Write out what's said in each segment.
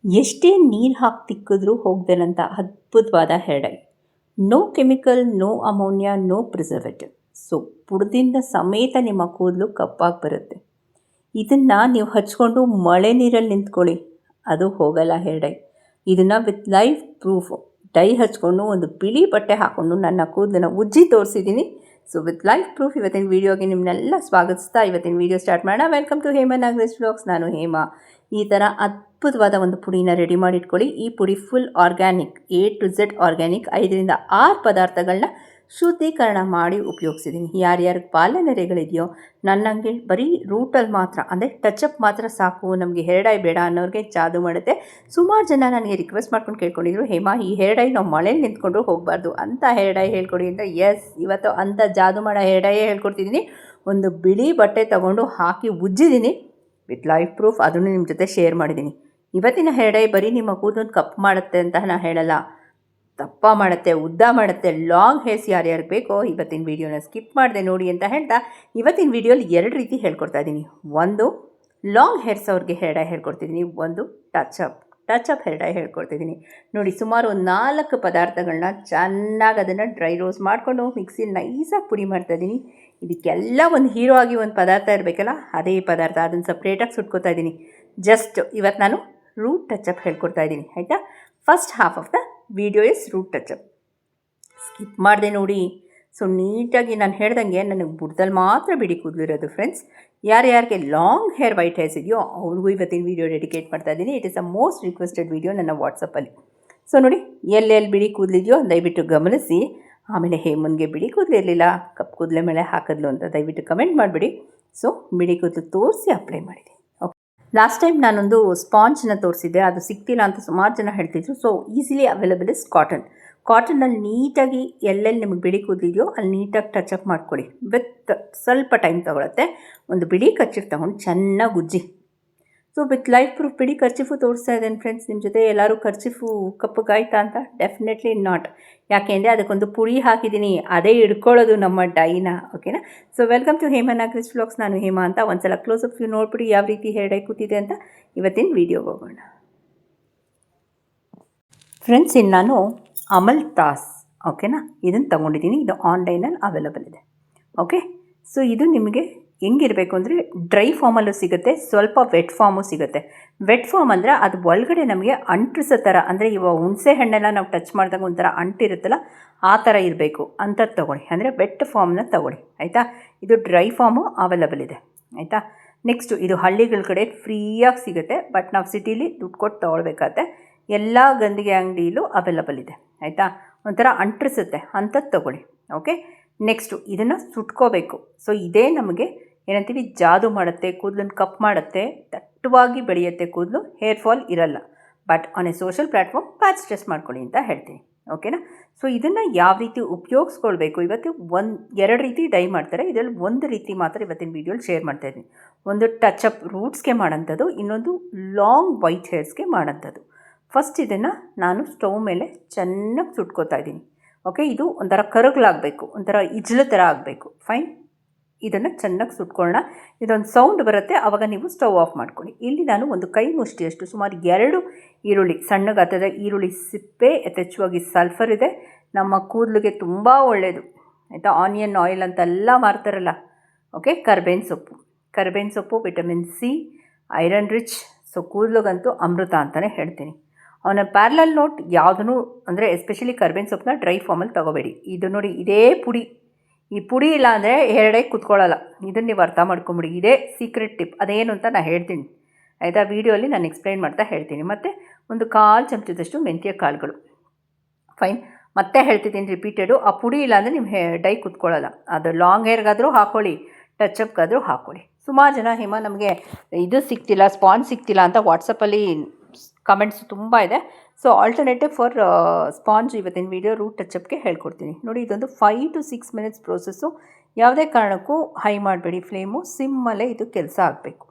ಎಷ್ಟೇ ನೀರು ಹಾಕಿ ತಿಕ್ಕಿದ್ರೂ ಹೋಗ್ದೇನಂಥ ಅದ್ಭುತವಾದ hair dye. No chemical, no ammonia, no preservative. So ಬುಡದಿಂದ ಸಮೇತ ನಿಮ್ಮ ಕೂದಲು ಕಪ್ಪಾಗಿ ಬರುತ್ತೆ. ಇದನ್ನು ನೀವು ಹಚ್ಕೊಂಡು ಮಳೆ ನೀರಲ್ಲಿ ನಿಂತ್ಕೊಳ್ಳಿ, ಅದು ಹೋಗಲ್ಲ ಹೇರ್ ಡೈ. ಇದನ್ನು ವಿತ್ ಲೈವ್ ಪ್ರೂಫ್ ಡೈ ಹಚ್ಕೊಂಡು ಒಂದು ಬಿಳಿ ಬಟ್ಟೆ ಹಾಕ್ಕೊಂಡು ನನ್ನ ಕೂದಲನ್ನು ಉಜ್ಜಿ ತೋರಿಸಿದ್ದೀನಿ. ಸೊ ವಿತ್ ಲೈವ್ ಪ್ರೂಫ್ ಇವತ್ತಿನ ವೀಡಿಯೋಗೆ ನಿಮ್ಮನ್ನೆಲ್ಲ ಸ್ವಾಗತಿಸ್ತಾ ಇವತ್ತಿನ ವೀಡಿಯೋ ಸ್ಟಾರ್ಟ್ ಮಾಡೋಣ. Welcome to Hema Nagaraj vlogs. ನಾನು ಹೇಮಾ. ಈ ಥರ ಅದ್ಭುತವಾದ ಒಂದು ಪುಡಿನ ರೆಡಿ ಮಾಡಿಟ್ಕೊಳ್ಳಿ. ಈ ಪುಡಿ full organic, A to Z organic. 5ರಿಂದ 6 ಪದಾರ್ಥಗಳನ್ನ ಶುದ್ಧೀಕರಣ ಮಾಡಿ ಉಪಯೋಗಿಸಿದ್ದೀನಿ. ಯಾರ್ಯಾರಿಗೆ ಬಾಲನೆರೆಗಳಿದೆಯೋ ನನ್ನಂಗೆ ಬರೀ ರೂಟಲ್ಲಿ ಮಾತ್ರ ಅಂದರೆ ಟಚಪ್ ಮಾತ್ರ ಸಾಕು, ನಮಗೆ ಹೇರ್ ಡೈ ಬೇಡ ಅನ್ನೋರಿಗೆ ಜಾದು ಮಾಡುತ್ತೆ. ಸುಮಾರು ಜನ ನನಗೆ ರಿಕ್ವೆಸ್ಟ್ ಮಾಡ್ಕೊಂಡು ಕೇಳ್ಕೊಂಡಿದ್ರು, ಹೇಮಾ ಈ ಹೇರ್ ಡೈ ನಾವು ಮಳೇಲಿ ನಿಂತ್ಕೊಂಡು ಹೋಗಬಾರ್ದು, ಅಂಥ ಹೇರ್ ಡೈ ಹೇಳ್ಕೊಡಿ ಅಂತ. ಎಸ್, ಇವತ್ತು ಅಂಥ ಜಾದು ಮಾಡೋ ಹೇರ್ ಡೈಯೇ ಹೇಳ್ಕೊಡ್ತಿದ್ದೀನಿ. ಒಂದು ಬಿಳಿ ಬಟ್ಟೆ ತೊಗೊಂಡು ಹಾಕಿ ಉಜ್ಜಿದ್ದೀನಿ ವಿತ್ ಲೈವ್ ಪ್ರೂಫ್, ಅದನ್ನು ನಿಮ್ಮ ಜೊತೆ ಶೇರ್ ಮಾಡಿದ್ದೀನಿ. ಇವತ್ತಿನ ಹೇರ್ ಡೈ ಬರೀ ನಿಮ್ಮ ಕೂದಲನ್ನು ಕಪ್ ಮಾಡುತ್ತೆ ಅಂತ ನಾನು ಹೇಳಲ್ಲ, ದಪ್ಪ ಮಾಡುತ್ತೆ, ಉದ್ದ ಮಾಡುತ್ತೆ. ಲಾಂಗ್ ಹೇರ್ಸ್ ಯಾರ್ಯಾರಿಗೆ ಬೇಕೋ ಇವತ್ತಿನ ವೀಡಿಯೋನ ಸ್ಕಿಪ್ ಮಾಡಿದೆ ನೋಡಿ ಅಂತ ಹೇಳ್ತಾ ಇವತ್ತಿನ ವೀಡಿಯೋಲಿ 2 ರೀತಿ ಹೇಳ್ಕೊಡ್ತಾ ಇದ್ದೀನಿ. ಒಂದು ಲಾಂಗ್ ಹೇರ್ಸ್ ಅವ್ರಿಗೆ ಹೇರ್ ಡೈ ಹೇಳ್ಕೊಡ್ತಿದ್ದೀನಿ, ಒಂದು ಟಚಪ್ ಹೇರ್ ಡೈ ಹೇಳ್ಕೊಡ್ತಿದ್ದೀನಿ. ನೋಡಿ, ಸುಮಾರು 4 ಪದಾರ್ಥಗಳನ್ನ ಚೆನ್ನಾಗಿ ಅದನ್ನು ಡ್ರೈ ರೋಸ್ಟ್ ಮಾಡಿಕೊಂಡು ಮಿಕ್ಸಿಲಿ ನೈಸಾಗಿ ಪುಡಿ ಮಾಡ್ತಾಯಿದ್ದೀನಿ. ಇದಕ್ಕೆಲ್ಲ ಒಂದು ಹೀರೋ ಆಗಿ ಒಂದು ಪದಾರ್ಥ ಇರಬೇಕಲ್ಲ, ಅದೇ ಪದಾರ್ಥ. ಅದನ್ನು ಸಪ್ರೇಟಾಗಿ ಸುಟ್ಕೋತಾ ಇದ್ದೀನಿ. ಜಸ್ಟ್ ಇವತ್ತು ನಾನು ರೂಟ್ ಟಚಪ್ ಹೇಳ್ಕೊಡ್ತಾ ಇದ್ದೀನಿ, ಆಯಿತಾ. First half of the video is root touch up. ಸ್ಕಿಪ್ ಮಾಡಿದೆ ನೋಡಿ. ಸೊ ನೀಟಾಗಿ ನಾನು ಹೇಳ್ದಂಗೆ ನನಗೆ ಬುಡದಲ್ಲಿ ಮಾತ್ರ ಬಿಡಿ ಕೂದಲಿರೋದು ಫ್ರೆಂಡ್ಸ್. ಯಾರ್ಯಾರಿಗೆ ಲಾಂಗ್ ಹೇರ್ ವೈಟ್ ಹೇರ್ಸ್ ಇದೆಯೋ ಅವ್ರಿಗೂ ಇವತ್ತಿನ ವೀಡಿಯೋ ಡೆಡಿಕೇಟ್ ಮಾಡ್ತಾ ಇದ್ದೀನಿ. It is a most requested video ನನ್ನ ವಾಟ್ಸಪ್ಪಲ್ಲಿ. ಸೊ ನೋಡಿ, ಎಲ್ಲೆಲ್ಲಿ ಬಿಡಿ ಕೂದಲಿದೆಯೋ ದಯವಿಟ್ಟು ಗಮನಿಸಿ. ಆಮೇಲೆ ಹೇಮನ್ಗೆ ಬಿಡಿ ಕೂದಲಿರಲಿಲ್ಲ, ಕಪ್ಪು ಕೂದಲ ಮೇಲೆ ಹಾಕಿದ್ಲು ಅಂತ ದಯವಿಟ್ಟು ಕಮೆಂಟ್ ಮಾಡಿಬಿಡಿ. ಸೊ ಬಿಡಿ ಕೂದಲು ತೋರಿಸಿ ಅಪ್ಲೈ ಮಾಡಿದೆ. ಓಕೆ, ಲಾಸ್ಟ್ ಟೈಮ್ ನಾನೊಂದು ಸ್ಪಾಂಜ್ನ ತೋರಿಸಿದ್ದೆ, ಅದು ಸಿಗ್ತಿಲ್ಲ ಅಂತ ಸುಮಾರು ಜನ ಹೇಳ್ತಿದ್ರು. ಸೊ ಈಸಿಲಿ ಅವೈಲಬಲ್ ಇಸ್ ಕಾಟನಲ್ಲಿ ನೀಟಾಗಿ ಎಲ್ಲೆಲ್ಲಿ ನಿಮಗೆ ಬಿಳಿ ಕೂದಲಿದೆಯೋ ಅಲ್ಲಿ ನೀಟಾಗಿ ಟಚಪ್ ಮಾಡ್ಕೊಳ್ಳಿ. ವಿತ್ ಸ್ವಲ್ಪ ಟೈಮ್ ತೊಗೊಳುತ್ತೆ. ಒಂದು ಬಿಳಿ ಕರ್ಚಿಫ್ ತೊಗೊಂಡು ಚೆನ್ನಾಗಿ ಉಜ್ಜಿ. ಸೊ ವಿತ್ ಲೈಫ್ ಪ್ರೂಫ್ ಬಿಡಿ ಕರ್ಚಿಫು ತೋರಿಸ್ತಾ ಇದ್ದೇನೆ ಫ್ರೆಂಡ್ಸ್. ನಿಮ್ಮ ಜೊತೆ ಎಲ್ಲರೂ ಕರ್ಚಿಫು ಕಪ್ಪಗಾಯ್ತಾ ಅಂತ? Definitely not. ಯಾಕೆಂದರೆ ಅದಕ್ಕೊಂದು ಪುಡಿ ಹಾಕಿದ್ದೀನಿ, ಅದೇ ಹಿಡ್ಕೊಳ್ಳೋದು ನಮ್ಮ ಡೈನ. ಓಕೆನಾ. So welcome to Hema Nagaraj vlogs. ನಾನು ಹೇಮಾ ಅಂತ. ಒಂದ್ಸಲ ಕ್ಲೋಸಪ್ ವ್ಯೂ ನೋಡ್ಬಿಡಿ ಯಾವ ರೀತಿ ಹೇರ್ ಡೈ ಕೂತಿದೆ ಅಂತ. ಇವತ್ತಿನ ವೀಡಿಯೋಗೆ ಹೋಗೋಣ ಫ್ರೆಂಡ್ಸ್. ಇನ್ನು ನಾನು ಅಮಲ್ ತಾಸ್, ಓಕೆನಾ, ಇದನ್ನು ತೊಗೊಂಡಿದ್ದೀನಿ. ಇದು ಆನ್ಲೈನಲ್ಲಿ ಅವೈಲಬಲ್ ಇದೆ. ಓಕೆ. ಸೊ ಇದು ನಿಮಗೆ ಹೆಂಗಿರಬೇಕು ಅಂದರೆ ಡ್ರೈ ಫಾರ್ಮಲ್ಲೂ ಸಿಗುತ್ತೆ, ಸ್ವಲ್ಪ ವೆಟ್ ಫಾರ್ಮು ಸಿಗುತ್ತೆ. ವೆಟ್ ಫಾರ್ಮ್ ಅಂದರೆ ಅದು ಒಳಗಡೆ ನಮಗೆ ಅಂಟಿಸೋ ಥರ, ಅಂದರೆ ಇವಾಗ ಹುಣಸೆ ಹಣ್ಣೆಲ್ಲ ನಾವು ಟಚ್ ಮಾಡಿದಾಗ ಒಂಥರ ಅಂಟಿರುತ್ತಲ್ಲ, ಆ ಥರ ಇರಬೇಕು ಅಂಥದ್ದು ತೊಗೊಳ್ಳಿ. ಅಂದರೆ ವೆಟ್ ಫಾರ್ಮ್ನ ತೊಗೊಳ್ಳಿ, ಆಯಿತಾ. ಇದು ಡ್ರೈ ಫಾರ್ಮು ಅವೈಲಬಲ್ ಇದೆ, ಆಯಿತಾ. ನೆಕ್ಸ್ಟು ಇದು ಹಳ್ಳಿಗಳ ಕಡೆ ಫ್ರೀಯಾಗಿ ಸಿಗುತ್ತೆ, ಬಟ್ ನಾವು ಸಿಟೀಲಿ ದುಡ್ಡು ಕೊಟ್ಟು ತೊಗೊಳ್ಬೇಕಾಗತ್ತೆ. ಎಲ್ಲ ಗಂದಿಗೆ ಅಂಗಡಿಯಲ್ಲೂ ಅವೈಲಬಲ್ ಇದೆ, ಆಯಿತಾ. ಒಂಥರ ಅಂಟಿಸುತ್ತೆ ಅಂಥದ್ದು ತೊಗೊಳ್ಳಿ. ಓಕೆ. ನೆಕ್ಸ್ಟು ಇದನ್ನು ಸುಟ್ಕೋಬೇಕು. ಸೊ ಇದೇ ನಮಗೆ ಏನಂತೀವಿ, ಜಾದು ಮಾಡುತ್ತೆ, ಕೂದಲನ್ನು ಕಪ್ ಮಾಡುತ್ತೆ, ದಟ್ಟವಾಗಿ ಬೆಳೆಯುತ್ತೆ ಕೂದಲು, ಹೇರ್ ಫಾಲ್ ಇರಲ್ಲ. But on A social platform patch test ಮಾಡ್ಕೊಳ್ಳಿ ಅಂತ ಹೇಳ್ತೀನಿ, ಓಕೆನಾ. ಸೊ ಇದನ್ನು ಯಾವ ರೀತಿ ಉಪಯೋಗಿಸ್ಕೊಳ್ಬೇಕು, ಇವತ್ತು 2 ರೀತಿ ಡೈ ಮಾಡ್ತಾರೆ. ಇದರಲ್ಲಿ ಒಂದು ರೀತಿ ಮಾತ್ರ ಇವತ್ತಿನ ವೀಡಿಯೋಲಿ ಶೇರ್ ಮಾಡ್ತಾಯಿದ್ದೀನಿ. ಒಂದು ಟಚಪ್ ರೂಟ್ಸ್ಗೆ ಮಾಡೋಂಥದ್ದು, ಇನ್ನೊಂದು ಲಾಂಗ್ ವೈಟ್ ಹೇರ್ಸ್ಗೆ ಮಾಡೋಂಥದ್ದು. ಫಸ್ಟ್ ಇದನ್ನು ನಾನು ಸ್ಟವ್ ಮೇಲೆ ಚೆನ್ನಾಗಿ ಸುಟ್ಕೋತಾ ಇದ್ದೀನಿ. ಓಕೆ. ಇದು ಒಂಥರ ಕರಗಲಾಗಬೇಕು, ಒಂಥರ ಇಜ್ಲು ಥರ ಆಗಬೇಕು. ಫೈನ್. ಇದನ್ನು ಚೆನ್ನಾಗಿ ಸುಟ್ಕೊಳ್ಳೋಣ. ಇದೊಂದು ಸೌಂಡ್ ಬರುತ್ತೆ, ಆವಾಗ ನೀವು ಸ್ಟವ್ ಆಫ್ ಮಾಡ್ಕೊಳ್ಳಿ. ಇಲ್ಲಿ ನಾನು ಒಂದು ಕೈ ಮುಷ್ಟಿಯಷ್ಟು ಸುಮಾರು 2 ಈರುಳ್ಳಿ, ಸಣ್ಣ ಗಾತ್ರದ ಈರುಳ್ಳಿ ಸಿಪ್ಪೆ, ಯಥೇಚ್ಛವಾಗಿ ಸಲ್ಫರ್ ಇದೆ, ನಮ್ಮ ಕೂದಲಿಗೆ ತುಂಬ ಒಳ್ಳೆಯದು, ಆಯಿತಾ. ಆನಿಯನ್ ಆಯಿಲ್ ಅಂತೆಲ್ಲ ಮಾರ್ತಾರಲ್ಲ. ಓಕೆ. ಕರ್ಬೇವಿನ ಸೊಪ್ಪು vitamin C, iron rich. So ಕೂದಲಿಗಂತೂ ಅಮೃತ ಅಂತಲೇ ಹೇಳ್ತೀನಿ. ಅವನ ಪ್ಯಾರಲಲ್ ನೋಟ್ ಯಾವುದೂ, ಅಂದರೆ ಎಸ್ಪೆಷಲಿ ಕರ್ಬೇವಿನ ಸೊಪ್ಪನ್ನ ಡ್ರೈ ಫಾರ್ಮಲ್ಲಿ ತೊಗೋಬೇಡಿ. ಇದು ನೋಡಿ, ಇದೇ ಪುಡಿ. ಈ ಪುಡಿ ಇಲ್ಲ ಅಂದರೆ ಹೇರ್ ಡೈ ಕೂತ್ಕೊಳ್ಳಲ್ಲ. ಇದನ್ನು ನೀವು ಅರ್ಥ ಮಾಡ್ಕೊಂಬಿಡಿ. ಇದೇ ಸೀಕ್ರೆಟ್ ಟಿಪ್. ಅದೇನು ಅಂತ ನಾನು ಹೇಳ್ತೀನಿ, ಆಯಿತಾ. ವೀಡಿಯೋಲಿ ನಾನು ಎಕ್ಸ್ಪ್ಲೈನ್ ಮಾಡ್ತಾ ಹೇಳ್ತೀನಿ. ಮತ್ತು ಒಂದು 1/4 ಚಮಚದಷ್ಟು ಮೆಂತ್ಯ ಕಾಳುಗಳು. ಫೈನ್. ಮತ್ತೆ ಹೇಳ್ತಿದ್ದೀನಿ ರಿಪೀಟೆಡು, ಆ ಪುಡಿ ಇಲ್ಲ ಅಂದರೆ ನಿಮ್ಮ ಹೇರ್ ಡೈ ಕೂತ್ಕೊಳ್ಳಲ್ಲ. ಅದು ಲಾಂಗ್ ಹೇರ್ಗಾದರೂ ಹಾಕ್ಕೊಳ್ಳಿ, ಟಚಪ್ಗಾದರೂ ಹಾಕ್ಕೊಳ್ಳಿ. ಸುಮಾರು ಜನ ಹೇಮಾ ನಮಗೆ ಇದು ಸಿಗ್ತಿಲ್ಲ, ಸ್ಪಾಂಜ್ ಸಿಗ್ತಿಲ್ಲ ಅಂತ ವಾಟ್ಸಪ್ಪಲ್ಲಿ ಕಮೆಂಟ್ಸ್ ತುಂಬ ಇದೆ. ಸೊ ಆಲ್ಟರ್ನೇಟಿವ್ ಫಾರ್ ಸ್ಪಾಂಜ್ ಇವತ್ತಿನ ವೀಡಿಯೋ ರೂಟ್ ಟಚಪ್ಗೆ ಹೇಳ್ಕೊಡ್ತೀನಿ ನೋಡಿ. ಇದೊಂದು 5 to 6 ಮಿನಿಟ್ಸ್ ಪ್ರೋಸೆಸ್ಸು. ಯಾವುದೇ ಕಾರಣಕ್ಕೂ ಹೈ ಮಾಡಬೇಡಿ ಫ್ಲೇಮು, ಸಿಮ್ಮಲ್ಲೇ ಇದು ಕೆಲಸ ಆಗಬೇಕು.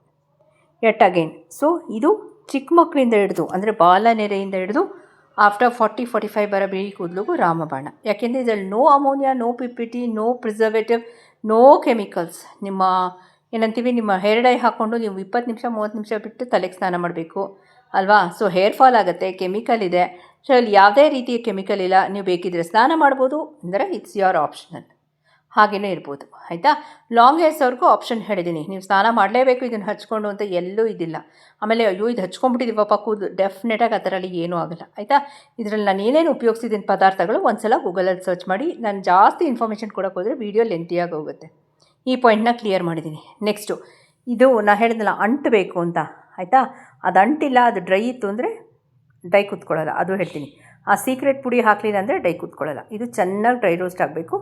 Yet again. ಸೊ ಇದು ಚಿಕ್ಕ ಮಕ್ಕಳಿಂದ ಹಿಡಿದು, ಅಂದರೆ ಬಾಲನೆರೆಯಿಂದ ಹಿಡಿದು ಆಫ್ಟರ್ 40-45 ಬರೋ ಬಿಳಿ ಕೂದಲಿಗೂ ರಾಮಬಾಣ. ಯಾಕೆಂದರೆ ಇದರಲ್ಲಿ no ammonia, no PPT, no preservative, no chemicals. ನಿಮ್ಮ ಏನಂತೀವಿ, ನಿಮ್ಮ ಹೇರ್ ಡೈ ಹಾಕ್ಕೊಂಡು ನೀವು 20 ನಿಮಿಷ 30 ನಿಮಿಷ ಬಿಟ್ಟು ತಲೆಗೆ ಸ್ನಾನ ಮಾಡಬೇಕು. ಅಲ್ವಾ? ಸೊ ಹೇರ್ ಫಾಲ್ ಆಗುತ್ತೆ, ಕೆಮಿಕಲ್ ಇದೆ. ಸೊ ಇಲ್ಲಿ ಯಾವುದೇ ರೀತಿಯ ಕೆಮಿಕಲ್ ಇಲ್ಲ. ನೀವು ಬೇಕಿದ್ದರೆ ಸ್ನಾನ ಮಾಡ್ಬೋದು, ಅಂದರೆ ಇಟ್ಸ್ ಯುವರ್ ಆಪ್ಷನಲ್. ಹಾಗೆಯೇ ಇರ್ಬೋದು, ಆಯಿತಾ? ಲಾಂಗ್ ಹೇರ್ಸ್ವರೆಗೂ ಆಪ್ಷನ್ ಹೇಳಿದ್ದೀನಿ. ನೀವು ಸ್ನಾನ ಮಾಡಲೇಬೇಕು ಇದನ್ನು ಹಚ್ಕೊಂಡು ಅಂತ ಎಲ್ಲೂ ಇದಿಲ್ಲ. ಆಮೇಲೆ ಅಯ್ಯೋ ಇದು ಹಚ್ಕೊಂಡ್ಬಿಟ್ಟಿದ್ದೀವಪ್ಪ ಕೂದಲು, ಡೆಫಿನೆಟಾಗಿ ಅದರಲ್ಲಿ ಏನೂ ಆಗೋಲ್ಲ, ಆಯಿತಾ? ಇದರಲ್ಲಿ ನಾನು ಏನೇನು ಉಪಯೋಗಿಸಿದ್ದೀನಿ ಪದಾರ್ಥಗಳು ಒಂದ್ಸಲ ಗೂಗಲಲ್ಲಿ ಸರ್ಚ್ ಮಾಡಿ. ನಾನು ಜಾಸ್ತಿ ಇನ್ಫಾರ್ಮೇಷನ್ ಕೊಡೋಕೆ ಹೋದರೆ ವೀಡಿಯೋ ಲೆಂತಿಯಾಗಿ ಹೋಗುತ್ತೆ. ಈ ಪಾಯಿಂಟ್ನ ಕ್ಲಿಯರ್ ಮಾಡಿದ್ದೀನಿ. ನೆಕ್ಸ್ಟು ಇದು ನಾನು ಹೇಳಿದ್ನಲ್ಲ ಅಂಟಬೇಕು ಅಂತ, ಆಯಿತಾ? ಅದು ಅಂಟಿಲ್ಲ, ಅದು ಡ್ರೈ ಇತ್ತು ಅಂದರೆ ಡೈ ಕೂತ್ಕೊಳ್ಳೋಲ್ಲ, ಅದು ಹೇಳ್ತೀನಿ. ಆ ಸೀಕ್ರೆಟ್ ಪುಡಿ ಹಾಕಲಿಲ್ಲ ಅಂದರೆ ಡೈ ಕೂತ್ಕೊಳ್ಳೋಲ್ಲ. ಇದು ಚೆನ್ನಾಗಿ ಡ್ರೈ ರೋಸ್ಟ್ ಆಗಬೇಕು,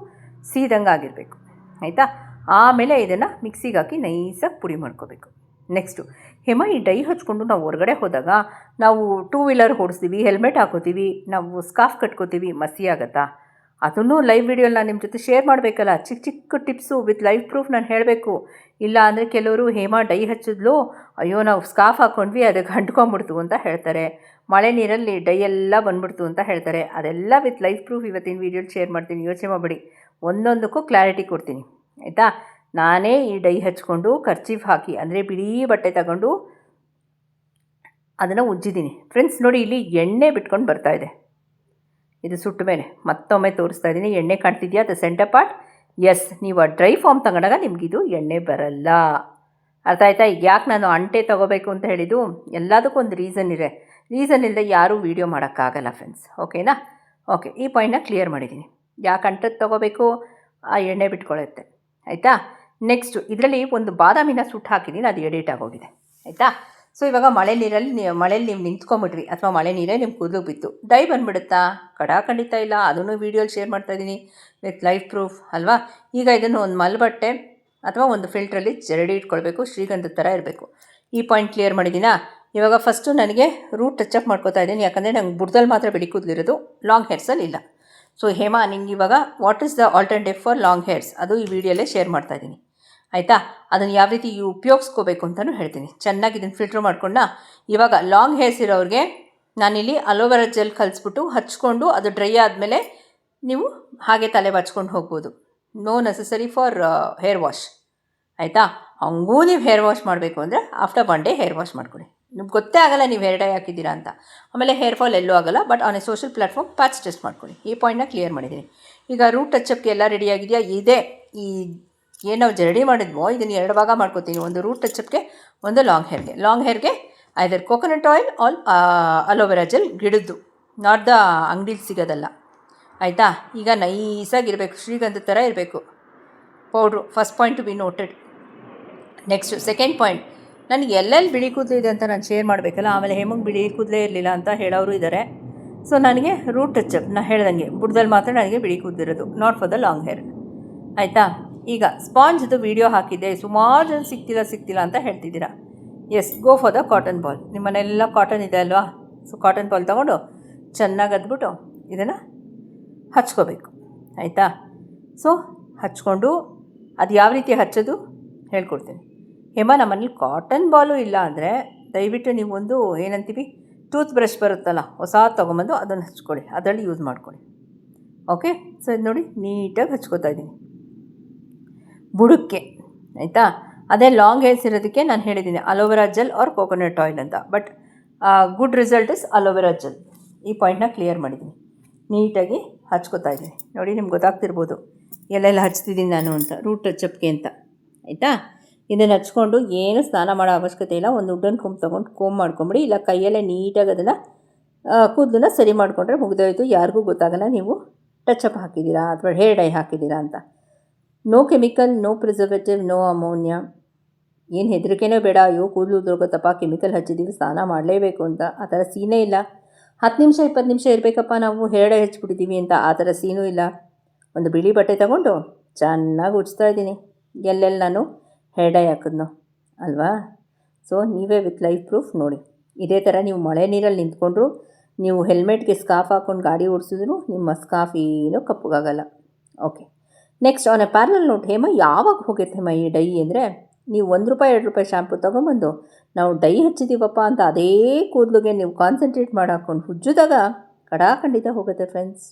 ಸೀದಂಗೆ ಆಗಿರಬೇಕು, ಆಯಿತಾ? ಆಮೇಲೆ ಇದನ್ನು ಮಿಕ್ಸಿಗೆ ಹಾಕಿ ನೈಸಾಗಿ ಪುಡಿ ಮಾಡ್ಕೋಬೇಕು. ನೆಕ್ಸ್ಟು ಈ ಡೈ ಹಚ್ಕೊಂಡು ನಾವು ಹೊರಗಡೆ ಹೋದಾಗ ನಾವು 2 ವೀಲರ್ ಓಡಿಸ್ತೀವಿ, ಹೆಲ್ಮೆಟ್ ಹಾಕೋತೀವಿ, ನಾವು ಸ್ಕಾರ್ಫ್ ಕಟ್ಕೋತೀವಿ, ಮಸಿ ಆಗುತ್ತಾ? ಅದನ್ನು ಲೈವ್ ವಿಡಿಯೋಲಿ ನಾನು ನಿಮ್ಮ ಜೊತೆ ಶೇರ್ ಮಾಡಬೇಕಲ್ಲ, ಚಿಕ್ಕ ಚಿಕ್ಕ ಟಿಪ್ಸು ವಿತ್ ಲೈವ್ ಪ್ರೂಫ್ ನಾನು ಹೇಳಬೇಕು. ಇಲ್ಲ ಅಂದರೆ ಕೆಲವರು ಡೈ ಹಚ್ಚಿದ್ಲು, ಅಯ್ಯೋ ನಾವು ಸ್ಕಾರ್ಫ್ ಹಾಕ್ಕೊಂಡ್ವಿ ಅದಕ್ಕೆ ಅಂಟ್ಕೊಂಬಿಡ್ತು ಅಂತ ಹೇಳ್ತಾರೆ, ಮಳೆ ನೀರಲ್ಲಿ ಡೈ ಎಲ್ಲ ಬಂದ್ಬಿಡ್ತು ಅಂತ ಹೇಳ್ತಾರೆ. ಅದೆಲ್ಲ ವಿತ್ ಲೈವ್ ಪ್ರೂಫ್ ಇವತ್ತಿನ ವೀಡಿಯೋಲಿ ಶೇರ್ ಮಾಡ್ತೀನಿ, ಯೋಚನೆ ಮಾಡಬೇಡಿ. ಒಂದೊಂದಕ್ಕೂ ಕ್ಲಾರಿಟಿ ಕೊಡ್ತೀನಿ, ಆಯಿತಾ? ನಾನೇ ಈ ಡೈ ಹಚ್ಕೊಂಡು ಕರ್ಚೀಫ್ ಹಾಕಿ, ಅಂದರೆ ಬಿಳಿ ಬಟ್ಟೆ ತಗೊಂಡು ಅದನ್ನು ಉಜ್ಜಿದ್ದೀನಿ. ಫ್ರೆಂಡ್ಸ್ ನೋಡಿ, ಇಲ್ಲಿ ಎಣ್ಣೆ ಬಿಟ್ಕೊಂಡು ಬರ್ತಾಯಿದೆ. ಇದು ಸುಟ್ಟ ಮೇಲೆ ಮತ್ತೊಮ್ಮೆ ತೋರಿಸ್ತಾ ಇದ್ದೀನಿ. ಎಣ್ಣೆ ಕಾಣ್ತಿದೆಯಾ? ಅದು ಸೆಂಟರ್ ಪಾರ್ಟ್. ಎಸ್, ನೀವು ಆ ಡ್ರೈ ಫಾರ್ಮ್ ತಗೊಂಡಾಗ ನಿಮಗಿದು ಎಣ್ಣೆ ಬರಲ್ಲ. ಅರ್ಥ ಆಯ್ತಾ? ಈಗ ಯಾಕೆ ನಾನು ಅಂಟೆ ತೊಗೋಬೇಕು ಅಂತ ಹೇಳಿದ್ದು, ಎಲ್ಲದಕ್ಕೂ ಒಂದು ರೀಸನ್ ಇದೆ. ರೀಸನ್ ಇಲ್ಲದೆ ಯಾರೂ ವೀಡಿಯೋ ಮಾಡೋಕ್ಕಾಗಲ್ಲ ಫ್ರೆಂಡ್ಸ್, ಓಕೆನಾ? ಓಕೆ, ಈ ಪಾಯಿಂಟ್ನ ಕ್ಲಿಯರ್ ಮಾಡಿದ್ದೀನಿ. ಯಾಕೆ ಅಂಟದ್ದು ತೊಗೋಬೇಕು? ಆ ಎಣ್ಣೆ ಬಿಟ್ಕೊಳ್ಳುತ್ತೆ, ಆಯಿತಾ? ನೆಕ್ಸ್ಟು ಇದರಲ್ಲಿ ಒಂದು ಬಾದಾಮಿನ ಸುಟ್ಟು ಹಾಕಿದ್ದೀನಿ, ಅದು ಎಡಿಟ್ ಆಗೋಗಿದೆ, ಆಯಿತಾ? ಸೊ ಇವಾಗ ಮಳೇಲಿ ನೀವು ನಿಂತ್ಕೊಂಬಿಟ್ರಿ ಅಥವಾ ಮಳೆ ನೀರೇ ನಿಮ್ಮ ಕೂದಲು ಬಿತ್ತು, ಡೈ ಬಂದುಬಿಡುತ್ತಾ? ಖಂಡಿತ ಇಲ್ಲ. ಅದನ್ನು ವೀಡಿಯೋಲಿ ಶೇರ್ ಮಾಡ್ತಾಯಿದ್ದೀನಿ ವಿತ್ ಲೈವ್ ಪ್ರೂಫ್, ಅಲ್ವಾ? ಈಗ ಇದನ್ನು ಒಂದು ಮಲ್ಬಟ್ಟೆ ಅಥವಾ ಒಂದು ಫಿಲ್ಟ್ರಲ್ಲಿ ಜರಡಿ ಇಟ್ಕೊಳ್ಬೇಕು, ಶ್ರೀಗಂಧದ ಥರ ಇರಬೇಕು. ಈ ಪಾಯಿಂಟ್ ಕ್ಲಿಯರ್ ಮಾಡಿದ್ದೀನಾ? ಇವಾಗ ಫಸ್ಟು ನನಗೆ ರೂಟ್ ಟಚಪ್ ಮಾಡ್ಕೋತಾ ಇದ್ದೀನಿ, ಯಾಕಂದರೆ ನಂಗೆ ಬುಡದಲ್ಲಿ ಮಾತ್ರ ಬಿಳಿ ಕೂದಲಿರೋದು, ಲಾಂಗ್ ಹೇರ್ಸಲ್ಲಿ ಇಲ್ಲ. ಸೊ ನಿಂಗೆ ಇವಾಗ what is the alternative for long hairs, ಅದು ಈ ವಿಡಿಯೋಲ್ಲೇ ಶೇರ್ ಮಾಡ್ತಾಯಿದ್ದೀನಿ, ಆಯಿತಾ? ಅದನ್ನು ಯಾವ ರೀತಿ ಉಪಯೋಗಿಸ್ಕೋಬೇಕು ಅಂತಲೂ ಹೇಳ್ತೀನಿ. ಚೆನ್ನಾಗಿ ಇದನ್ನು ಫಿಲ್ಟ್ರ್ ಮಾಡ್ಕೊಂಡು ಇವಾಗ ಲಾಂಗ್ ಹೇರ್ಸ್ ಇರೋರಿಗೆ ನಾನಿಲ್ಲಿ ಅಲೋವೆರಾ ಜೆಲ್ ಕಲಿಸ್ಬಿಟ್ಟು ಹಚ್ಕೊಂಡು ಅದು ಡ್ರೈ ಆದಮೇಲೆ ನೀವು ಹಾಗೆ ತಲೆ ಬಚ್ಕೊಂಡು ಹೋಗ್ಬೋದು. No necessary for hair wash, ಆಯಿತಾ? ಹಂಗೂ ನೀವು ಹೇರ್ ವಾಶ್ ಮಾಡಬೇಕು ಅಂದರೆ ಆಫ್ಟರ್ 1 ಡೇ ಹೇರ್ ವಾಶ್ ಮಾಡ್ಕೊಳ್ಳಿ. ನಿಮ್ಗೆ ಗೊತ್ತೇ ಆಗೋಲ್ಲ ನೀವು ಹೇರ್ ಡೈ ಹಾಕಿದ್ದೀರಾ ಅಂತ. ಆಮೇಲೆ ಹೇರ್ ಫಾಲ್ ಎಲ್ಲೂ ಆಗೋಲ್ಲ. But on A social platform patch test ಮಾಡ್ಕೊಳ್ಳಿ. ಈ ಪಾಯಿಂಟ್ನ ಕ್ಲಿಯರ್ ಮಾಡಿದ್ದೀನಿ. ಈಗ ರೂಟ್ ಟಚಪ್ಗೆ ಎಲ್ಲ ರೆಡಿ ಆಗಿದೆಯಾ? ಇದೆ. ಏನು ನಾವು ಜರಡಿ ಮಾಡಿದ್ವೋ ಇದನ್ನು 2 ಭಾಗ ಮಾಡ್ಕೋತೀನಿ. ಒಂದು ರೂಟ್ ಟಚಪ್ಗೆ, ಒಂದು ಲಾಂಗ್ ಹೇರ್ಗೆ either coconut oil or aloe vera gel, ಗಿಡದ್ದು, ನಾಟ್ ದ ಅಂಗಡಿಲಿ ಸಿಗೋದಲ್ಲ, ಆಯಿತಾ? ಈಗ ನೈಸಾಗಿರಬೇಕು, ಶ್ರೀಗಂಧ ಥರ ಇರಬೇಕು ಪೌಡ್ರು. First point to be noted. Next second point, ನನಗೆ ಎಲ್ಲೆಲ್ಲಿ ಬಿಳಿ ಕೂದಲು ಇದೆ ಅಂತ ನಾನು ಶೇರ್ ಮಾಡಬೇಕಲ್ಲ. ಆಮೇಲೆ ಹೇಮಂಗೆ ಬಿಳಿ ಕೂದಲೇ ಇರಲಿಲ್ಲ ಅಂತ ಹೇಳೋರು ಇದ್ದಾರೆ. ಸೊ ನನಗೆ ರೂಟ್ ಟಚಪ್ ನಾನು ಹೇಳ್ದಂಗೆ ಬುಡದಲ್ಲಿ ಮಾತ್ರ ನನಗೆ ಬಿಳಿ ಕೂದಲಿರೋದು, not for the long hair, ಆಯಿತಾ? ಈಗ ಸ್ಪಾಂಜ್ದು ವೀಡಿಯೋ ಹಾಕಿದ್ದೆ, ಸುಮಾರು ಜನ ಸಿಗ್ತಿಲ್ಲ ಅಂತ ಹೇಳ್ತಿದ್ದೀರಾ. Yes, go for the cotton ball. ನಿಮ್ಮ ಮನೆಯೆಲ್ಲ ಕಾಟನ್ ಇದೆ ಅಲ್ವಾ? ಸೊ ಕಾಟನ್ ಬಾಲ್ ತೊಗೊಂಡು ಚೆನ್ನಾಗಿ ಅದ್ಬಿಟ್ಟು ಇದನ್ನು ಹಚ್ಕೋಬೇಕು, ಆಯಿತಾ? ಸೊ ಹಚ್ಕೊಂಡು ಅದು ಯಾವ ರೀತಿ ಹಚ್ಚೋದು ಹೇಳ್ಕೊಡ್ತೀನಿ. ನಮ್ಮ ಮನೇಲಿ ಕಾಟನ್ ಬಾಲು ಇಲ್ಲ ಅಂದರೆ ದಯವಿಟ್ಟು ನೀವೊಂದು ಏನಂತೀವಿ, ಟೂತ್ ಬ್ರಷ್ ಬರುತ್ತಲ್ಲ ಹೊಸ ತೊಗೊಂಬಂದು ಅದನ್ನು ಹಚ್ಕೊಳ್ಳಿ, ಅದರಲ್ಲಿ ಯೂಸ್ ಮಾಡ್ಕೊಳ್ಳಿ, ಓಕೆ? ಸೊ ಇದು ನೋಡಿ ನೀಟಾಗಿ ಹಚ್ಕೋತಾ ಇದ್ದೀನಿ ಬುಡಕ್ಕೆ, ಆಯಿತಾ? ಅದೇ ಲಾಂಗ್ ಹೇರ್ಸ್ ಇರೋದಕ್ಕೆ ನಾನು ಹೇಳಿದ್ದೀನಿ aloe vera gel or coconut oil ಅಂತ. But good result is aloe vera gel. ಈ ಪಾಯಿಂಟ್ನ ಕ್ಲಿಯರ್ ಮಾಡಿದ್ದೀನಿ. ನೀಟಾಗಿ ಹಚ್ಕೋತಾ ಇದ್ದೀನಿ ನೋಡಿ, ನಿಮ್ಗೆ ಗೊತ್ತಾಗ್ತಿರ್ಬೋದು ಎಲ್ಲೆಲ್ಲ ಹಚ್ತಿದ್ದೀನಿ ನಾನು ಅಂತ, ರೂಟ್ ಟಚಪ್ಗೆ ಅಂತ, ಆಯಿತಾ? ಇದನ್ನು ಹಚ್ಕೊಂಡು ಏನು ಸ್ನಾನ ಮಾಡೋ ಅವಶ್ಯಕತೆ ಇಲ್ಲ. ಒಂದು ಉಡ್ಡನ್ ಕೊಂಬ್ ತೊಗೊಂಡು ಕೋಮ್ ಮಾಡ್ಕೊಂಬಿಡಿ, ಇಲ್ಲ ಕೈಯಲ್ಲೇ ನೀಟಾಗಿ ಅದನ್ನು ಕೂದಲನ್ನ ಸರಿ ಮಾಡಿಕೊಂಡ್ರೆ ಮುಗಿದೋಯ್ತು. ಯಾರಿಗೂ ಗೊತ್ತಾಗಲ್ಲ ನೀವು ಟಚಪ್ ಹಾಕಿದ್ದೀರಾ ಅಥವಾ ಹೇರ್ ಡೈ ಹಾಕಿದ್ದೀರಾ ಅಂತ. No chemical, no preservative, no ammonia. ಏನು ಹೆದರಿಕೆನೇ ಬೇಡ, ಅಯ್ಯೋ ಕೂದಲು ಉದುರೋಗುತ್ತಪ್ಪ ಕೆಮಿಕಲ್ ಹಚ್ಚಿದ್ದೀವಿ ಸ್ನಾನ ಮಾಡಲೇಬೇಕು ಅಂತ, ಆ ಥರ ಸೀನೇ ಇಲ್ಲ. 10 ನಿಮಿಷ 20 ನಿಮಿಷ ಇರಬೇಕಪ್ಪ ನಾವು ಹೇರ್ ಡೈ ಹಚ್ಬಿಟ್ಟಿದ್ದೀವಿ ಅಂತ, ಆ ಥರ ಸೀನೂ ಇಲ್ಲ. ಒಂದು ಬಿಳಿ ಬಟ್ಟೆ ತಗೊಂಡು ಚೆನ್ನಾಗಿ ಉಜ್ತಾ ಇದ್ದೀನಿ ಎಲ್ಲೆಲ್ಲಿ ನಾನು ಹೇರ್ ಡೈ ಹಾಕಿದ್ನೋ, ಅಲ್ವಾ? ಸೊ ನೀವೇ ವಿತ್ ಲೈವ್ ಪ್ರೂಫ್ ನೋಡಿ. ಇದೇ ಥರ ನೀವು ಮಳೆ ನೀರಲ್ಲಿ ನಿಂತ್ಕೊಂಡ್ರು, ನೀವು ಹೆಲ್ಮೆಟ್ಗೆ ಸ್ಕಾರ್ಫ್ ಹಾಕ್ಕೊಂಡು ಗಾಡಿ ಓಡಿಸಿದ್ರು ನಿಮ್ಮ ಸ್ಕಾರ್ಫ್ ಏನೂ ಕಪ್ಪಗಾಗಲ್ಲ, okay? Next on a parallel note, ಯಾವಾಗ ಹೋಗುತ್ತೆ ಈ ಡೈ ಅಂದರೆ, ನೀವು ₹1 ₹2 ಶಾಂಪು ತೊಗೊಂಬಂದು ನಾವು ಡೈ ಹಚ್ಚಿದ್ದೀವಪ್ಪ ಅಂತ ಅದೇ ಕೂದಲಿಗೆ ನೀವು ಕಾನ್ಸಂಟ್ರೇಟ್ ಮಾಡಿ ಹಾಕ್ಕೊಂಡು ಉಜ್ಜಿದಾಗ ಖಂಡಿತ ಹೋಗುತ್ತೆ ಫ್ರೆಂಡ್ಸ್,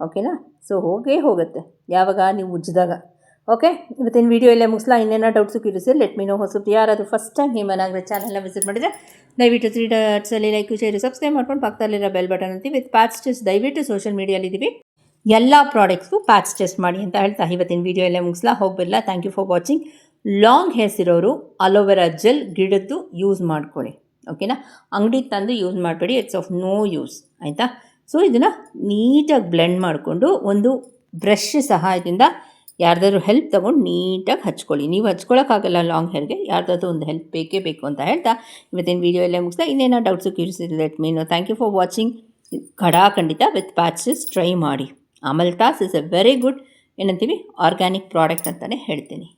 ಓಕೆನಾ? ಸೊ ಹೋಗೇ ಹೋಗುತ್ತೆ ಯಾವಾಗ ನೀವು ಉಜ್ಜಿದಾಗ, ಓಕೆ, ಇವತ್ತಿನ ವೀಡಿಯೋ ಇಲ್ಲೇ ಮುಗಿಸ್ಲಾ. ಇನ್ನೇನೋ doubts curious let me know. ಹೊಸಬ್ರು ಯಾರಾದರೂ ಫಸ್ಟ್ ಟೈಮ್ ಹೇಮನಾಗರ ಚಾನಲ್ನ ವಿಸಿಟ್ ಮಾಡಿದರೆ ದಯವಿಟ್ಟು 3 ಡಾಟ್ಸಲ್ಲಿ ಲೈಕ್ ಶೇರ್ ಸಬ್ಸ್ಕ್ರೈಬ್ ಮಾಡ್ಕೊಂಡು ಪಕ್ಕದಲ್ಲಿರೋ ಬೆಲ್ ಬಟನ್ ಅಂತೀವಿ. ವಿತ್ ಪ್ಯಾಚ್ ಟೆಸ್ಟ್ ದಯವಿಟ್ಟು ಸೋಷಿಯಲ್ ಮೀಡಿಯಾಲಿದ್ದೀವಿ, ಎಲ್ಲ ಪ್ರಾಡಕ್ಟ್ಸ್ಗೂ ಪ್ಯಾಚ್ ಟೆಸ್ಟ್ ಮಾಡಿ ಅಂತ ಹೇಳ್ತಾ ಇವತ್ತಿನ ವೀಡಿಯೋ ಇಲ್ಲೇ ಮುಗಿಸ್ಲಾ. ಹೋಗ್ಬಿಲ್ಲ. Thank you for watching. Long hairs ಇರೋರು ಅಲೋವೆರಾ ಜೆಲ್ ಗಿಡದ್ದು ಯೂಸ್ ಮಾಡ್ಕೊಳ್ಳಿ, ಓಕೆನಾ. ಅಂಗಡಿಗೆ ತಂದು ಯೂಸ್ ಮಾಡಬೇಡಿ, ಇಟ್ಸ್ ಆಫ್ ನೋ ಯೂಸ್, ಆಯಿತಾ. ಸೊ ಇದನ್ನು ನೀಟಾಗಿ ಬ್ಲೆಂಡ್ ಮಾಡಿಕೊಂಡು ಒಂದು ಬ್ರಷ್ ಸಹಾಯದಿಂದ ಯಾರ್ದಾದ್ರು ಹೆಲ್ಪ್ ತೊಗೊಂಡು ನೀಟಾಗಿ ಹಚ್ಕೊಳ್ಳಿ. ನೀವು ಹಚ್ಕೊಳ್ಳೋಕ್ಕಾಗಲ್ಲ ಲಾಂಗ್ ಹೇರ್ಗೆ, ಯಾರ್ದಾದ್ರೂ ಒಂದು ಹೆಲ್ಪ್ ಬೇಕೇ ಬೇಕು ಅಂತ ಹೇಳ್ತಾ ಇವತ್ತಿನ ವೀಡಿಯೋ ಎಲ್ಲ ಮುಗಿಸ್ತಾ. ಇನ್ನೇನೋ doubts curious let me know. Thank you for watching. ಖಂಡಿತ ವಿತ್ ಪ್ಯಾಚಸ್ ಟ್ರೈ ಮಾಡಿ. Amaltas is a very good ಏನಂತೀವಿ ಆರ್ಗ್ಯಾನಿಕ್ ಪ್ರಾಡಕ್ಟ್ ಅಂತಲೇ ಹೇಳ್ತೀನಿ.